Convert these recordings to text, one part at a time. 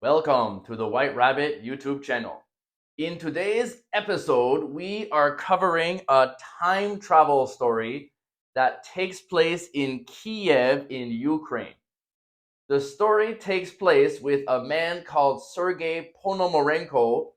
Welcome to the White Rabbit YouTube channel. In today's episode, we are covering a time travel story that takes place in Kiev in Ukraine. The story takes place with a man called Sergei Ponomarenko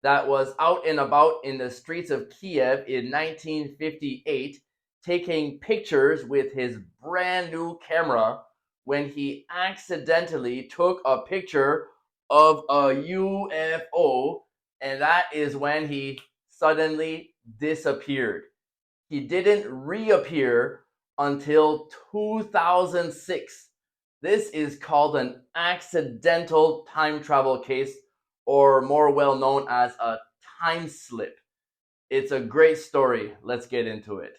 that was out and about in the streets of Kiev in 1958 taking pictures with his brand new camera when he accidentally took a picture of a UFO, and that is when he suddenly disappeared. He didn't reappear until 2006. This is called an accidental time travel case, or more well known as a time slip. It's a great story. Let's get into it.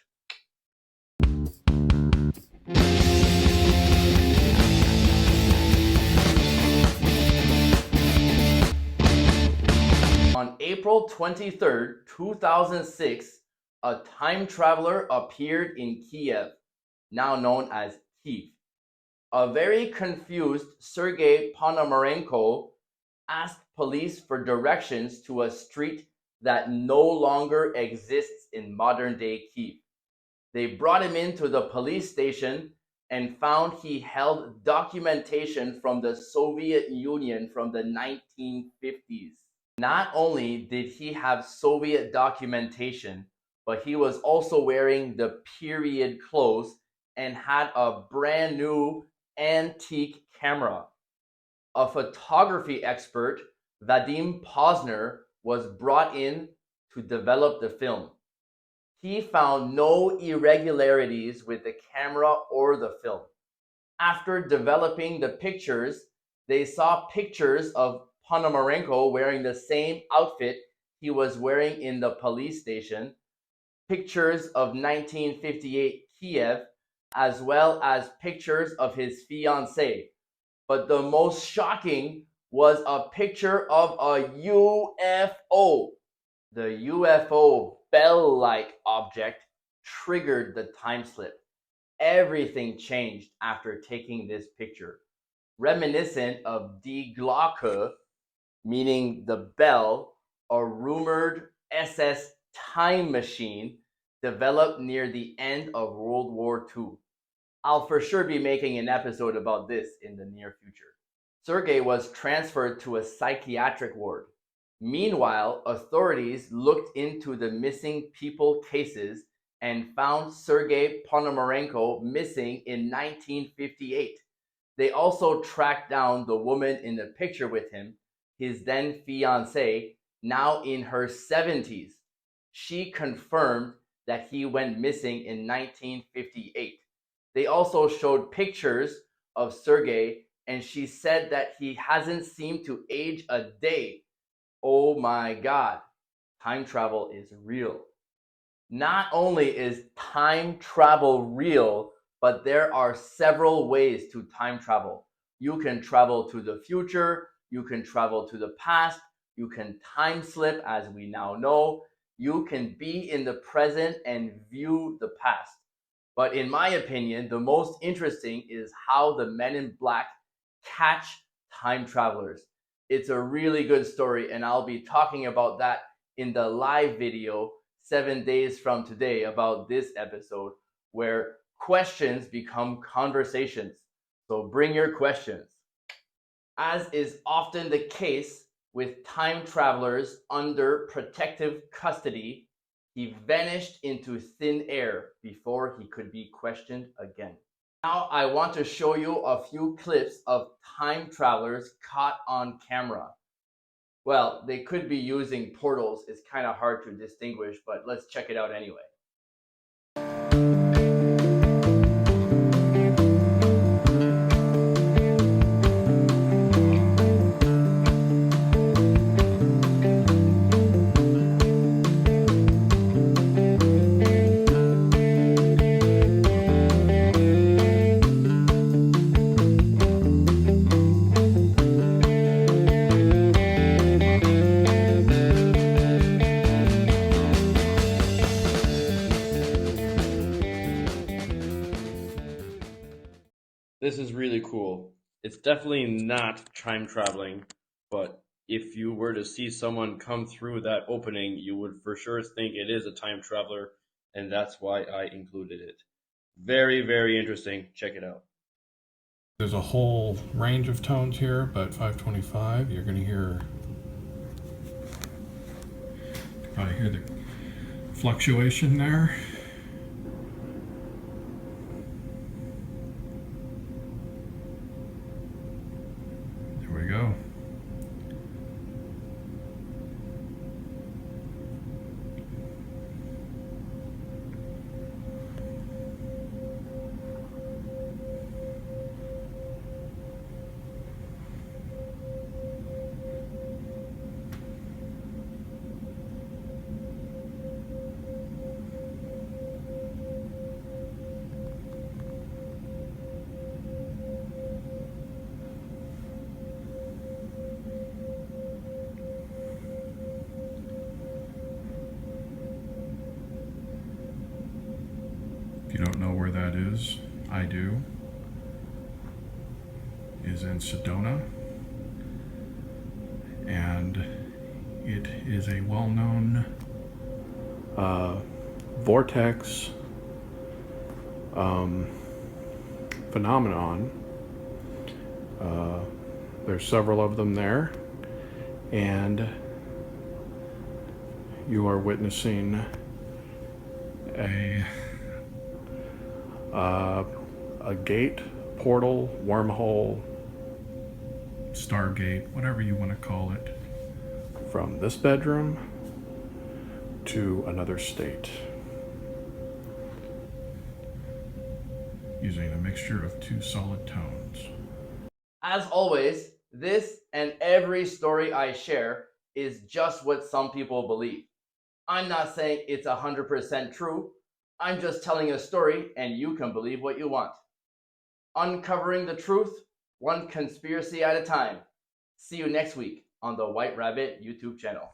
On April 23rd, 2006, a time traveler appeared in Kiev, now known as Kiev. A very confused Sergei Ponomarenko asked police for directions to a street that no longer exists in modern-day Kiev. They brought him into the police station and found he held documentation from the Soviet Union from the 1950s. Not only did he have Soviet documentation, but he was also wearing the period clothes and had a brand new antique camera. A photography expert, Vadim Posner, was brought in to develop the film. He found no irregularities with the camera or the film. After developing the pictures, they saw pictures of Ponomarenko wearing the same outfit he was wearing in the police station, pictures of 1958 Kiev, as well as pictures of his fiancée. But the most shocking was a picture of a UFO. The UFO bell-like object triggered the time slip. Everything changed after taking this picture. Reminiscent of Die Glocke, meaning the bell, a rumored SS time machine developed near the end of World War II. I'll for sure be making an episode about this in the near future. Sergei was transferred to a psychiatric ward. Meanwhile, authorities looked into the missing people cases and found Sergei Ponomarenko missing in 1958. They also tracked down the woman in the picture with him, his then fiancée, now in her 70s. She confirmed that he went missing in 1958. They also showed pictures of Sergei, and she said that he hasn't seemed to age a day. Oh my God, time travel is real. Not only is time travel real, but there are several ways to time travel. You can travel to the future, you can travel to the past, you can time slip, as we now know, you can be in the present and view the past. But in my opinion, the most interesting is how the Men in Black catch time travelers. It's a really good story, and I'll be talking about that in the live video 7 days from today about this episode, where questions become conversations. So bring your questions. As is often the case with time travelers under protective custody, he vanished into thin air before he could be questioned again. Now I want to show you a few clips of time travelers caught on camera. Well, they could be using portals. It's kind of hard to distinguish, but let's check it out anyway. This is really cool. It's definitely not time traveling, but if you were to see someone come through that opening, you would for sure think it is a time traveler, and that's why I included it. Very, very interesting. Check it out. There's a whole range of tones here, but 525, you're going to probably hear the fluctuation there. There we go. If you don't know where that is, I do. Is in Sedona, and it is a well-known vortex phenomenon. There's several of them there, and you are witnessing a gate, portal, wormhole, stargate, whatever you want to call it, from this bedroom to another state, using a mixture of two solid tones. As always, this and every story I share is just what some people believe. I'm not saying it's 100% true. I'm just telling a story and you can believe what you want. Uncovering the truth, one conspiracy at a time. See you next week on the White Rabbit YouTube channel.